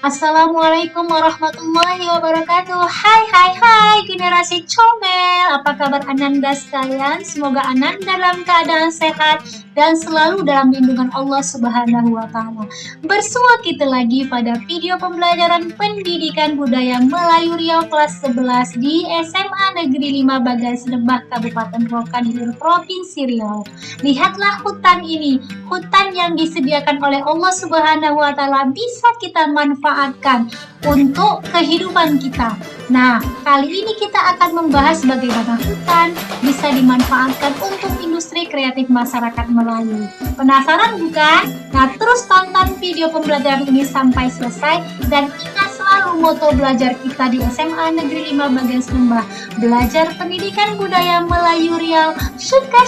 Assalamualaikum warahmatullahi wabarakatuh. Hai generasi comel. Apa kabar Ananda sekalian? Semoga Ananda dalam keadaan sehat dan selalu dalam lindungan Allah Subhanahu wa taala. Bersua kita lagi pada video pembelajaran Pendidikan Budaya Melayu Riau kelas 11 di SMA Negeri 5 Bagas Lebah Kabupaten Rokan Hilir Provinsi Riau. Lihatlah hutan ini, hutan yang disediakan oleh Allah Subhanahu wa taala bisa kita manfaatkan untuk kehidupan kita. Nah, kali ini kita akan membahas bagaimana hutan bisa dimanfaatkan untuk industri kreatif masyarakat Melayu. Penasaran bukan? Nah, terus tonton video pembelajaran ini sampai selesai dan ingat selalu moto belajar kita di SMA Negeri 5 Bagas Lembah. Belajar pendidikan budaya Melayu Riau. Suka.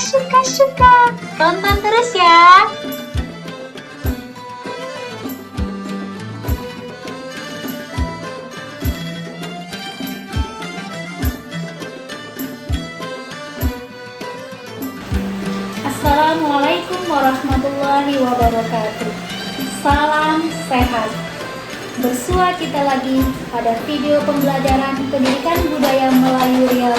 Tonton terus ya. Assalamualaikum warahmatullahi wabarakatuh. Salam sehat. Bersua kita lagi pada video pembelajaran Pendidikan Budaya Melayu Riau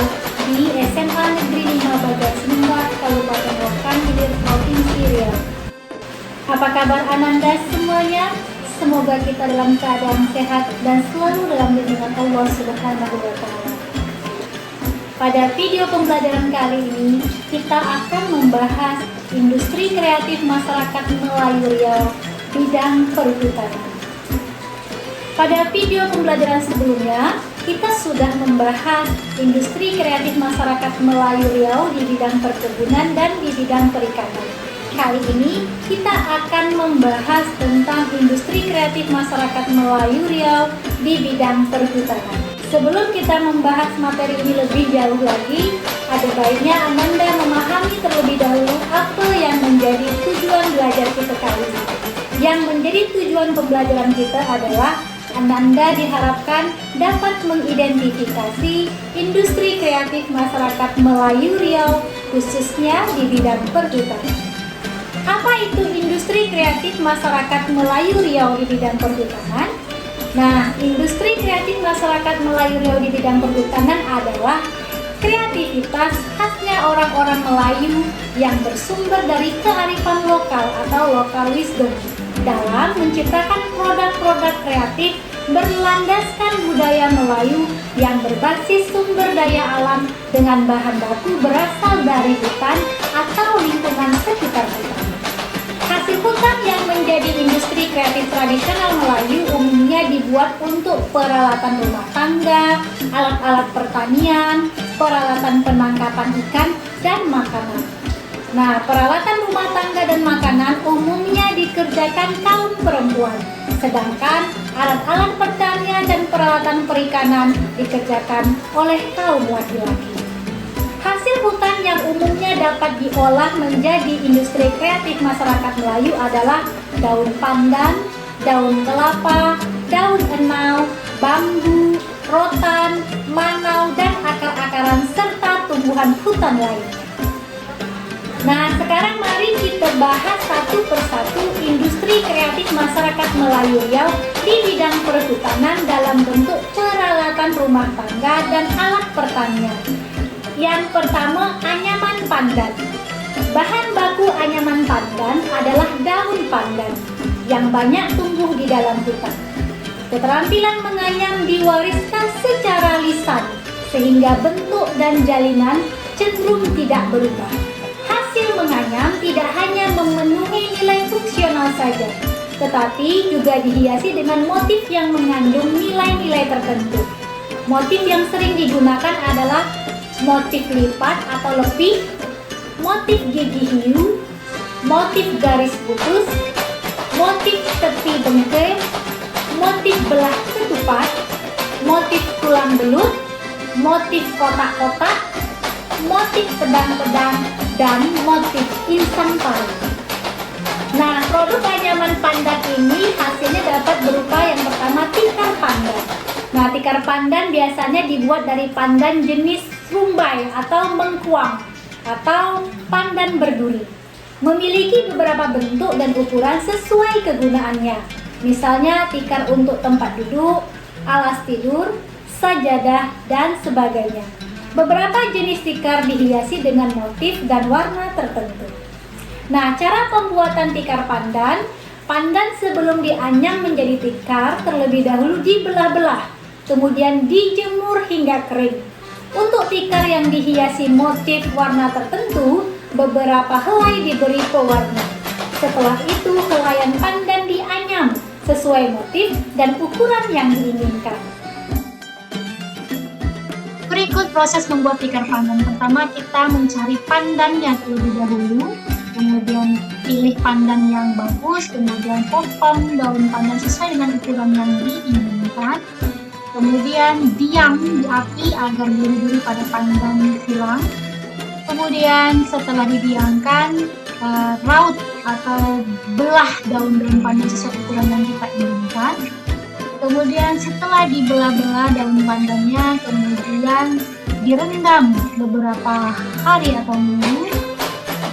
di SMA Negeri 5 Bagas Lembah Kabupaten Rokan Hilir Provinsi Riau. Apa kabar Ananda semuanya? Semoga kita dalam keadaan sehat dan selalu dalam lindungan Allah Subhanahu wa taala. Pada video pembelajaran kali ini, kita akan membahas industri kreatif masyarakat Melayu Riau bidang perhutanan. Pada video pembelajaran sebelumnya, kita sudah membahas industri kreatif masyarakat Melayu Riau di bidang perkebunan dan di bidang perikanan. Kali ini kita akan membahas tentang industri kreatif masyarakat Melayu Riau di bidang perhutanan. Sebelum kita membahas materi ini lebih jauh lagi, ada baiknya Ananda memahami terlebih dahulu apa yang menjadi tujuan belajar kita kali ini. Yang menjadi tujuan pembelajaran kita adalah Ananda diharapkan dapat mengidentifikasi industri kreatif masyarakat Melayu Riau, khususnya di bidang perhutanan. Apa itu industri kreatif masyarakat Melayu Riau di bidang perhutanan? Nah, industri kreatif masyarakat Melayu Riau di bidang perhutanan adalah kreativitas khasnya orang-orang Melayu yang bersumber dari kearifan lokal atau local wisdom dalam menciptakan produk-produk kreatif berlandaskan budaya Melayu yang berbasis sumber daya alam dengan bahan baku berasal dari hutan atau lingkungan sekitar hutan. Hasil hutan yang menjadi industri kreatif tradisional Melayu umumnya dibuat untuk peralatan rumah tangga, alat-alat pertanian, peralatan penangkapan ikan, dan makanan. Nah, peralatan rumah tangga dan makanan umumnya dikerjakan kaum perempuan, sedangkan alat-alat pertanian dan peralatan perikanan dikerjakan oleh kaum laki-laki. Hasil hutan yang umumnya dapat diolah menjadi industri kreatif masyarakat Melayu adalah daun pandan, daun kelapa, daun enau, bambu, rotan, manau, dan akar-akaran serta tumbuhan hutan lainnya. Nah, sekarang mari kita bahas satu persatu industri kreatif masyarakat Melayu Riau di bidang perhutanan dalam bentuk peralatan rumah tangga dan alat pertanian. Yang pertama, anyaman pandan. Bahan baku anyaman pandan adalah daun pandan yang banyak tumbuh di dalam hutan. Keterampilan menganyam diwariskan secara lisan sehingga bentuk dan jalinan cenderung tidak berubah. Hasil menganyam tidak hanya memenuhi nilai fungsional saja, tetapi juga dihiasi dengan motif yang mengandung nilai-nilai tertentu. Motif yang sering digunakan adalah motif lipat atau lebih, motif gigi hiu, motif garis putus, motif tepi bengke, motif belah ketupat, motif tulang belut, motif kotak-kotak, motif pedang-pedang, dan motif insang pari. Nah, produk anyaman pandan ini hasilnya dapat berupa yang pertama tikar pandan. Nah, tikar pandan biasanya dibuat dari pandan jenis rumbai atau mengkuang atau pandan berduri. Memiliki beberapa bentuk dan ukuran sesuai kegunaannya. Misalnya tikar untuk tempat duduk, alas tidur, sajadah, dan sebagainya. Beberapa jenis tikar dihiasi dengan motif dan warna tertentu. Nah, cara pembuatan tikar pandan. Pandan sebelum dianyam menjadi tikar terlebih dahulu dibelah-belah, kemudian dijemur hingga kering. Untuk tikar yang dihiasi motif warna tertentu, beberapa helai diberi pewarna. Setelah itu, helaian pandan dianyam sesuai motif dan ukuran yang diinginkan. Berikut proses membuat tikar pandan. Pertama, kita mencari pandannya terlebih dahulu, kemudian pilih pandan yang bagus, kemudian potong daun pandan sesuai dengan ukuran yang diinginkan. Kemudian diam di api agar duri-duri pada pandan hilang. Kemudian setelah didiamkan, raut atau belah daun-daun pandan sesuai ukuran yang kita inginkan. Kemudian setelah dibelah-belah daun pandannya, kemudian direndam beberapa hari atau minggu,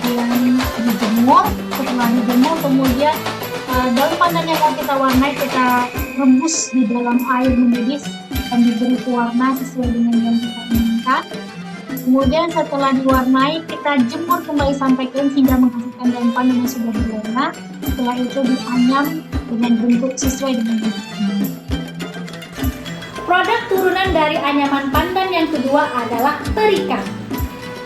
kemudian dijemur. Setelah dijemur, kemudian daun pandan yang akan kita warnai kita rebus di dalam air mendidih dan diberi pewarna sesuai dengan yang kita inginkan. Kemudian setelah diwarnai, kita jemur kembali sampai kering hingga menghasilkan daun pandan yang sudah diwarna. Setelah itu dianyam dengan bentuk sesuai dengan yang kita inginkan. Produk turunan dari anyaman pandan yang kedua adalah perikat.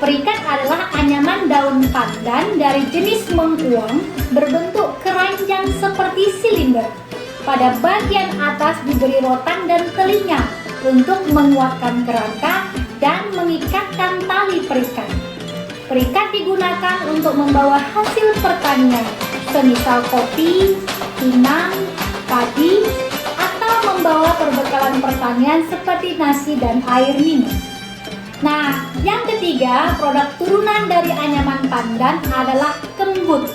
Perikat adalah anyaman daun pandan dari jenis mengkuang berbentuk keranjang seperti silinder. Pada bagian atas diberi rotan dan telinga untuk menguatkan kerangka dan mengikatkan tali perikat. Perikat digunakan untuk membawa hasil pertanian, semisal kopi, pinang, padi, atau membawa perbekalan pertanian seperti nasi dan air minum. Nah, yang ketiga, produk turunan dari anyaman pandan adalah kembut.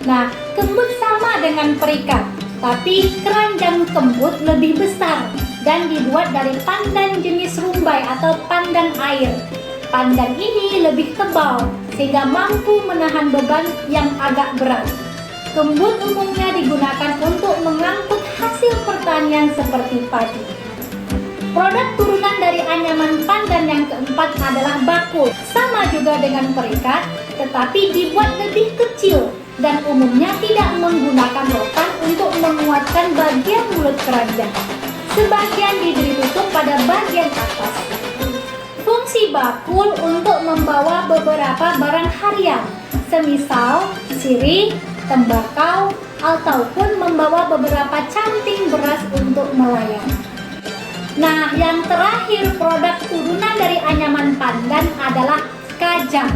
Nah, kembut sama dengan perikat, tapi keranjang kembut lebih besar dan dibuat dari pandan jenis rumbai atau pandan air. Pandan ini lebih tebal sehingga mampu menahan beban yang agak berat. Kembut umumnya digunakan untuk mengangkut hasil pertanian seperti padi. Produk turunan dari anyaman pandan yang keempat adalah bakul. Sama juga dengan perikat, tetapi dibuat lebih kecil dan umumnya tidak menggunakan rotan untuk menguatkan bagian mulut keranjang. Sebagian diberi tutup pada bagian atas. Fungsi bakul untuk membawa beberapa barang harian, semisal sirih, tembakau, ataupun membawa beberapa canting beras untuk melayang. Nah, yang terakhir produk turunan dari anyaman pandan adalah kajang.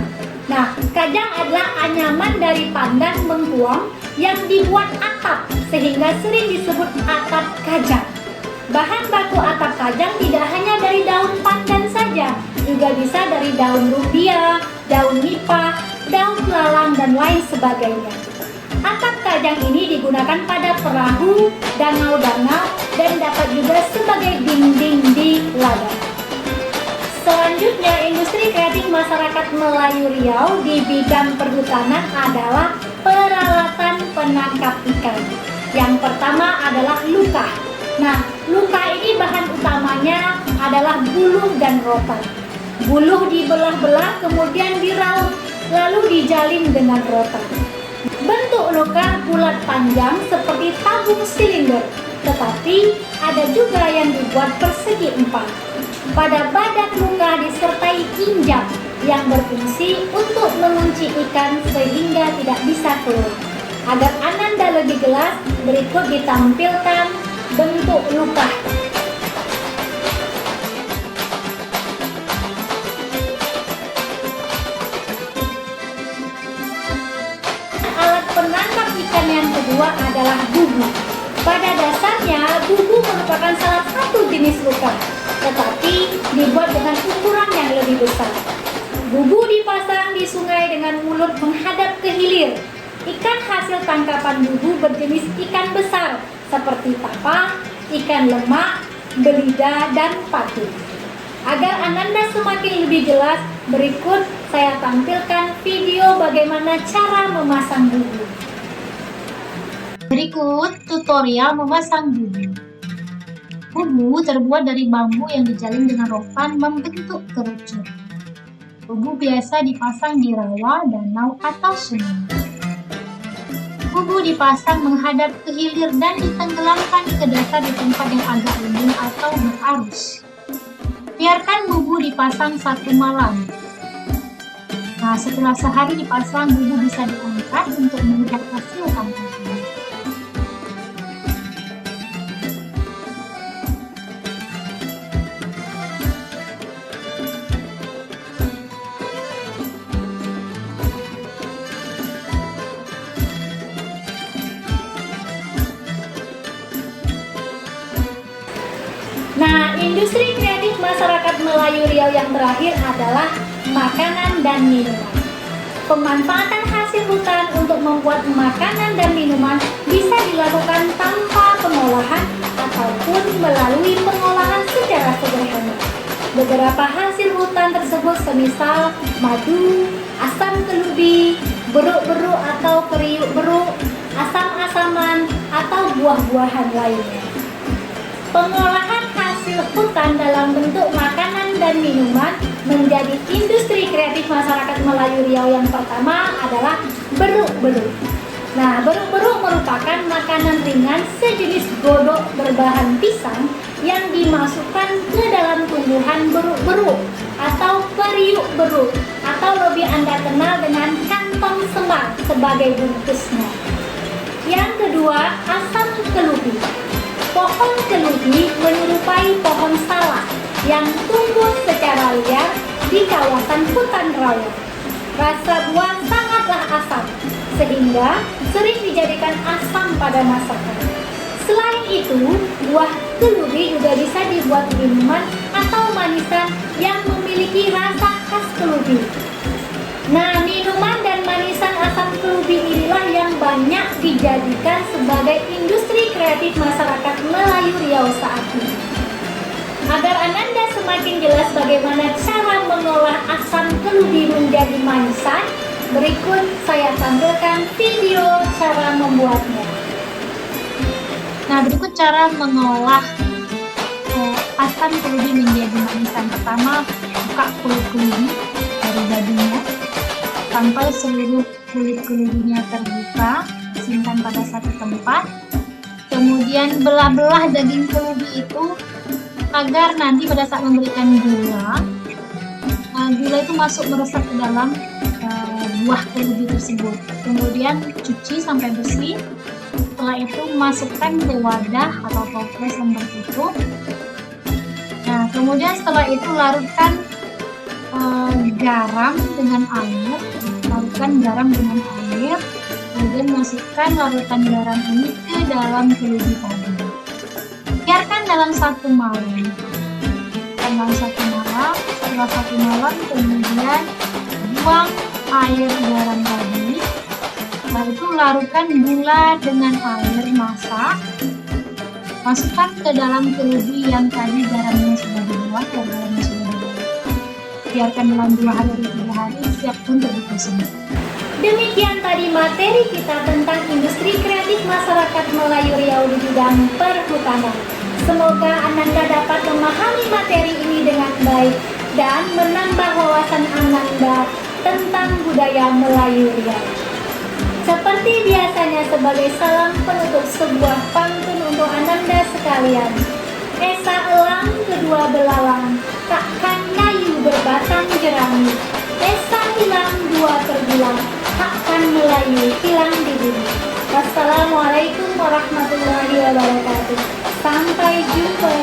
Nah, kajang adalah anyaman dari pandan mengkuang yang dibuat atap sehingga sering disebut atap kajang. Bahan baku atap kajang tidak hanya dari daun pandan saja, juga bisa dari daun rubia, daun nipah, daun belalang, dan lain sebagainya. Atap kajang ini digunakan pada perahu, danau-danau, dan dapat juga sebagai dinding di ladang. Selanjutnya, industri kreatif masyarakat Melayu Riau di bidang perhutanan adalah peralatan penangkap ikan. Yang pertama adalah luka. Nah, luka ini bahan utamanya adalah buluh dan rotan. Buluh dibelah-belah kemudian diraut, lalu dijalin dengan rotan. Bentuk luka bulat panjang seperti tabung silinder, tetapi ada juga yang dibuat persegi empat. Pada badan luka disertai injak yang berfungsi untuk mengunci ikan sehingga tidak bisa keluar. Agar ananda lebih jelas, berikut ditampilkan bentuk luka. Alat penangkap ikan yang kedua adalah bubu. Pada dasarnya, bubu merupakan salah satu jenis luka, tetapi dibuat dengan ukuran yang lebih besar. Bubu dipasang di sungai dengan mulut menghadap ke hilir. Ikan hasil tangkapan bubu berjenis ikan besar seperti tapah, ikan lemak, belida, dan patin. Agar ananda semakin lebih jelas, berikut saya tampilkan video bagaimana cara memasang bubu. Berikut tutorial memasang bubu. Bubu terbuat dari bambu yang dijalin dengan rotan membentuk kerucut. Bubu biasa dipasang di rawa, danau, atau sungai. Bubu dipasang menghadap ke hilir dan ditenggelamkan ke dasar di tempat yang agak lembut atau berarus. Biarkan bubu dipasang 1 malam. Nah, setelah sehari dipasang, bubu bisa diangkat untuk melihat hasil tampilan. Nah, industri kreatif masyarakat Melayu Riau yang terakhir adalah makanan dan minuman. Pemanfaatan hasil hutan untuk membuat makanan dan minuman bisa dilakukan tanpa pengolahan ataupun melalui pengolahan secara sederhana. Beberapa hasil hutan tersebut semisal madu, asam kelubi, beruk-beruk atau periuk beruk, asam-asaman, atau buah-buahan lainnya. Pengolahan hasil hutan dalam bentuk makanan dan minuman menjadi industri kreatif masyarakat Melayu Riau yang pertama adalah beruk-beruk. Nah, beruk-beruk merupakan makanan ringan sejenis godok berbahan pisang yang dimasukkan ke dalam tumbuhan beruk-beruk atau periuk beruk, atau lebih Anda kenal dengan kantong semar sebagai bungkusnya. Yang kedua, asam kelubi. Pohon kelubi menyerupai pohon salak yang tumbuh secara liar di kawasan hutan rawa. Rasa buah sangatlah asam, sehingga sering dijadikan asam pada masakan. Selain itu, buah kelubi juga bisa dibuat minuman atau manisan yang memiliki rasa khas kelubi. Nah, minuman dan manisan asam kelubi inilah yang banyak dijadikan sebagai industri kreatif masyarakat Melayu Riau saat ini. Agar Ananda semakin jelas bagaimana cara mengolah asam kelubi menjadi manisan, berikut saya tampilkan video cara membuatnya. Nah, berikut cara mengolah asam kelubi menjadi manisan. Pertama, buka kulit kelubi dari dagingnya sampai seluruh kulit kelubinya terbuka, simpan pada satu tempat. Kemudian belah-belah daging kelubi itu agar nanti pada saat memberikan gula itu masuk meresap ke dalam buah kelubi tersebut. Kemudian cuci sampai bersih. Setelah itu masukkan ke wadah atau toples yang tertutup. Nah, kemudian setelah itu larutkan garam dengan air. Kemudian masukkan larutan garam ini ke dalam kelubi tadi. Biarkan dalam 1 malam. Setelah 1 malam kemudian buang air garam tadi. Lalu itu larutkan gula dengan air masak. Masukkan ke dalam kelubi yang tadi garamnya sudah dibuat. Biarkan dalam 2 hari atau 3 hari siap untuk dikonsumsi. Demikian tadi materi kita tentang industri kreatif masyarakat Melayu Riau di bidang perhutanan. Semoga Ananda dapat memahami materi ini dengan baik dan menambah wawasan Ananda tentang budaya Melayu Riau. Seperti biasanya, sebagai salam penutup, sebuah pantun untuk Ananda sekalian. Esa elang kedua belalang, takkan layu berbatang jerami. Esa hilang dua terbilang, takkan melayu hilang di bumi. Wassalamualaikum warahmatullahi wabarakatuh. Sampai jumpa.